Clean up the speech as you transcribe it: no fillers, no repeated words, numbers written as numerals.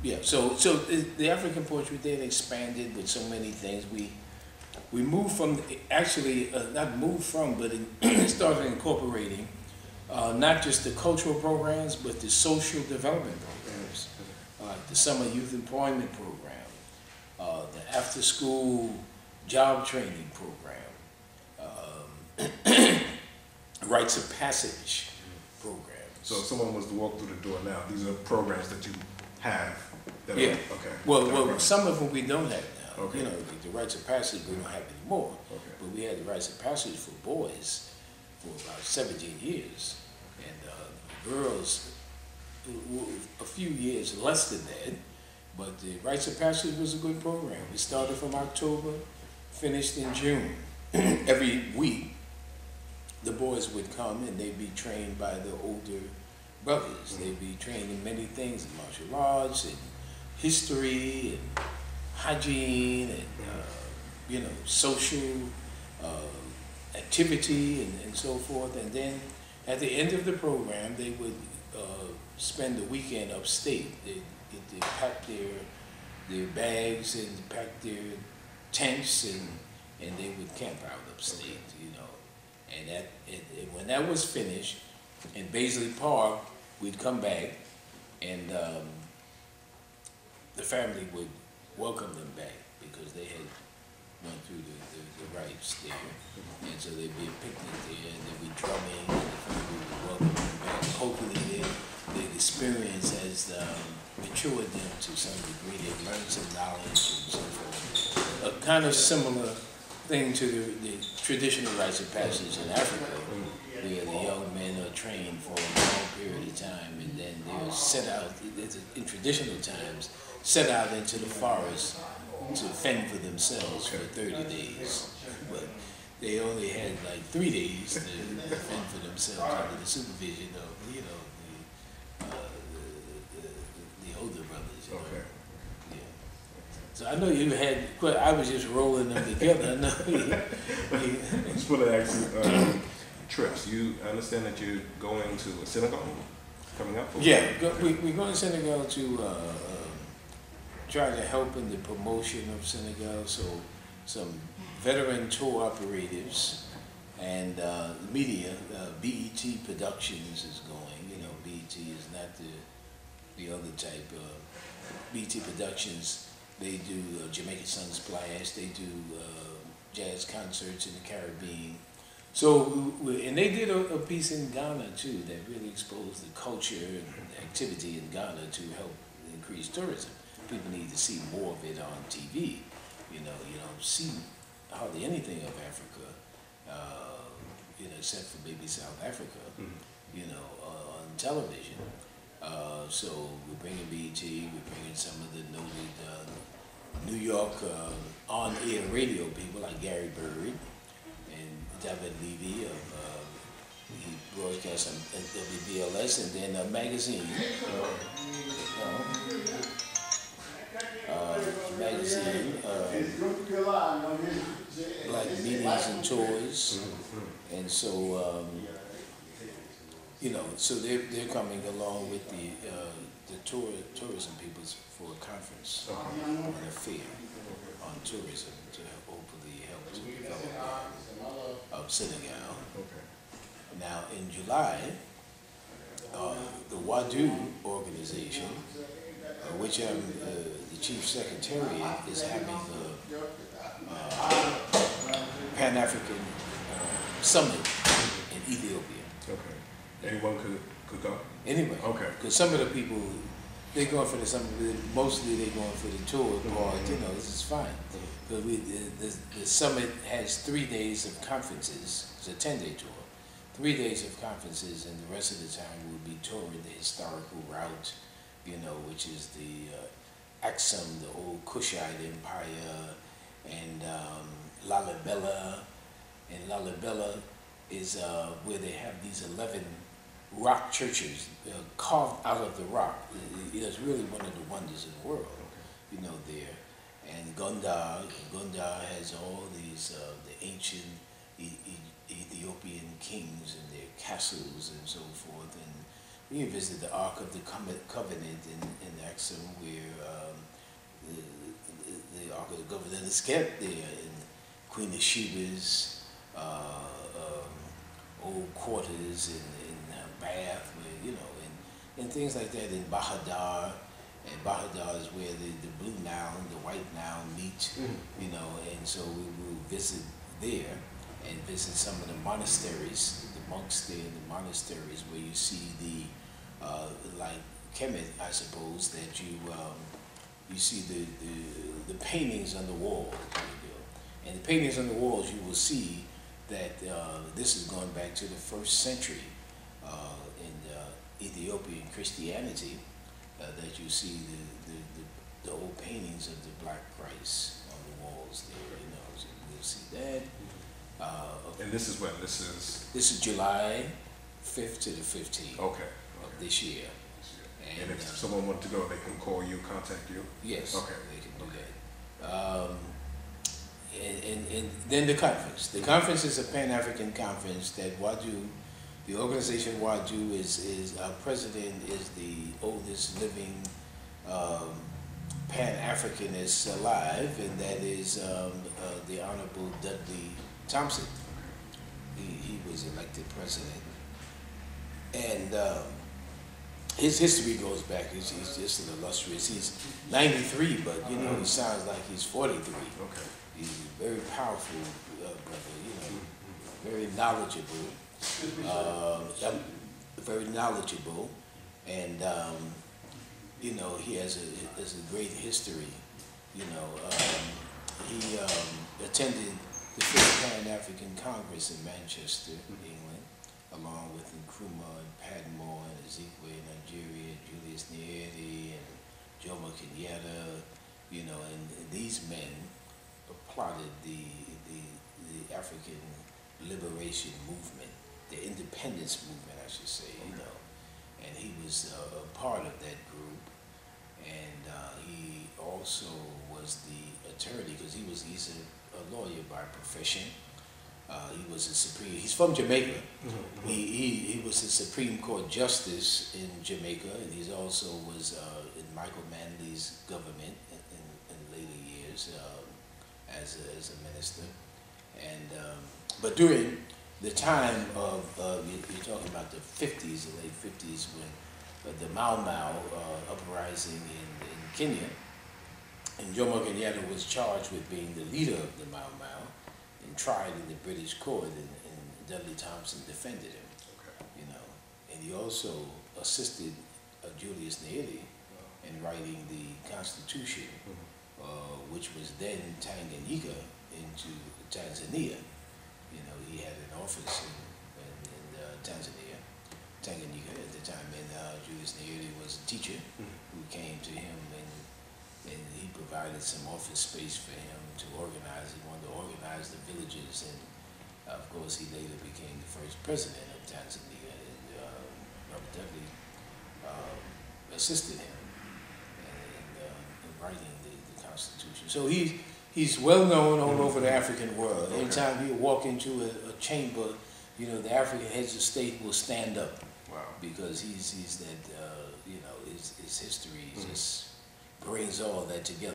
Yeah, so the African poetry then expanded with so many things. We moved from, actually, not moved from, but it started incorporating not just the cultural programs, but the social development programs, like the summer youth employment program, the after-school job training program, rites of passage programs. So if someone was to walk through the door now, these are programs that you have. That Yeah. Okay. Well, some of them we don't have now. Okay. You know, the rites of passage we don't have anymore. Okay. But we had the rites of passage for boys for about 17 years, and girls a few years less than that. But the rites of passage was a good program. We started from October, finished in June. Every week, the boys would come and they'd be trained by the older brothers. They'd be trained in many things, in martial arts and history and hygiene and you know, social activity and so forth. And then at the end of the program, they would spend the weekend upstate. They'd pack their bags and pack their tents and they would camp out upstate, you know. And when that was finished, in Baisley Park, we'd come back and the family would welcome them back because they had went through the rites there. And so there'd be a picnic there and there'd be drumming and the family would welcome them back. Hopefully their experience has matured them to some degree. They've learned some knowledge and so forth. A kind of similar thing to the traditional rites of passage in Africa, where the young men are trained for a long period of time and then they're sent out, in traditional times, sent out into the forest to fend for themselves for 30 days. But they only had like 3 days to fend for themselves under the supervision of, you know, the older brothers. You know? Okay. Yeah. So I know you had, I was just rolling them together. I know. Just want to ask you, trips. I understand that you're going to Senegal coming up? Yeah, we're going to Senegal to try to help in the promotion of Senegal. So some veteran tour operatives and media, BET Productions is going. You know, BET is not the other type of BET Productions. They do Jamaican Sun Splash. They do jazz concerts in the Caribbean. So, and they did a piece in Ghana too that really exposed the culture and activity in Ghana to help increase tourism. People need to see more of it on TV. You don't see hardly anything of Africa, you know, except for maybe South Africa, you know, on television. So we're bringing BET, we're bringing some of the noted New York on-air radio people like Gary Bird and David Levy he broadcasts on WBLS, and then a magazine. Like meetings and tours, and so you know, so they're coming along with the tourism people for a conference on a fair on tourism to hopefully help to develop of Senegal. Now in July, the WADU organization, which I'm the chief secretary, is having a Pan-African summit in Ethiopia. Okay. Anyone could go? Anyway. Okay. Because some of the people, they're going for the summit, mostly they're going for the tour part, you know, this is fine. But the summit has 3 days of conferences. It's a 10-day tour. 3 days of conferences, and the rest of the time we'll be touring the historical route, you know, which is the Axum, the old Kushite Empire, and Lalibela. And Lalibela is where they have these 11 rock churches carved out of the rock. It's really one of the wonders of the world, you know, there. And Gondar has all these, the ancient Ethiopian kings and their castles and so forth. And we visited the Ark of the Covenant in the Maxim, where the Ark of the Covenant is kept there, and Queen of Sheba's old quarters in Bath, where, you know, and things like that in Bahadar. And Bahadar is where the Blue Nile and the White Nile meet, you know, and so we will visit there and visit some of the monasteries, the monks there in the monasteries, where you see the, like Kemet, I suppose, that you see the paintings on the walls, and the paintings on the walls, you will see that this is going back to the 1st century in Ethiopian Christianity, that you see the old paintings of the Black Christ on the walls there, you know, so you'll see that. And this is when? This is July 5th to the 15th of this year. And if someone wanted to go, they can call you, contact you? Yes, okay. They can do that. And then the conference. The conference is a Pan-African conference that Wadu, the organization Wadu is our president is the oldest living Pan-Africanist alive, and that is the Honorable Dudley Thompson. He was elected president. And his history goes back. He's just an illustrious. He's 93, but you know he sounds like he's 43. Okay. He's a very powerful brother. You know, very knowledgeable. Very knowledgeable, and you know he has a great history. You know, he attended the 5th Pan-African Congress in Manchester, England, along with Nkrumah and Padmore and Ezekwe in Nigeria, Julius Nyerere and Jomo Kenyatta, you know, and these men plotted the African liberation movement, the independence movement, I should say, you know, and he was a part of that group, and he also was the attorney, because he's a lawyer by profession. He was he's from Jamaica. He was a Supreme Court Justice in Jamaica, and he also was in Michael Manley's government in later years as a minister. And but during the time of, you're talking about the 50s, the late 50s, when the Mau Mau uprising in Kenya, and Jomo Kenyatta was charged with being the leader of the Mau Mau, and tried in the British court, and Dudley Thompson defended him, you know. And he also assisted Julius Nyerere in writing the Constitution, which was then Tanganyika into Tanzania. You know, he had an office in Tanganyika at the time, and Julius Nyerere was a teacher who came to him, and he provided some office space for him to organize. He wanted to organize the villages, and of course he later became the first president of Tanzania, and Robert Dudley assisted him in writing the Constitution. So he's well known all over the African world. Anytime you walk into a chamber, you know, the African heads of state will stand up. Wow. Because he's that, you know, his history just brings all that together.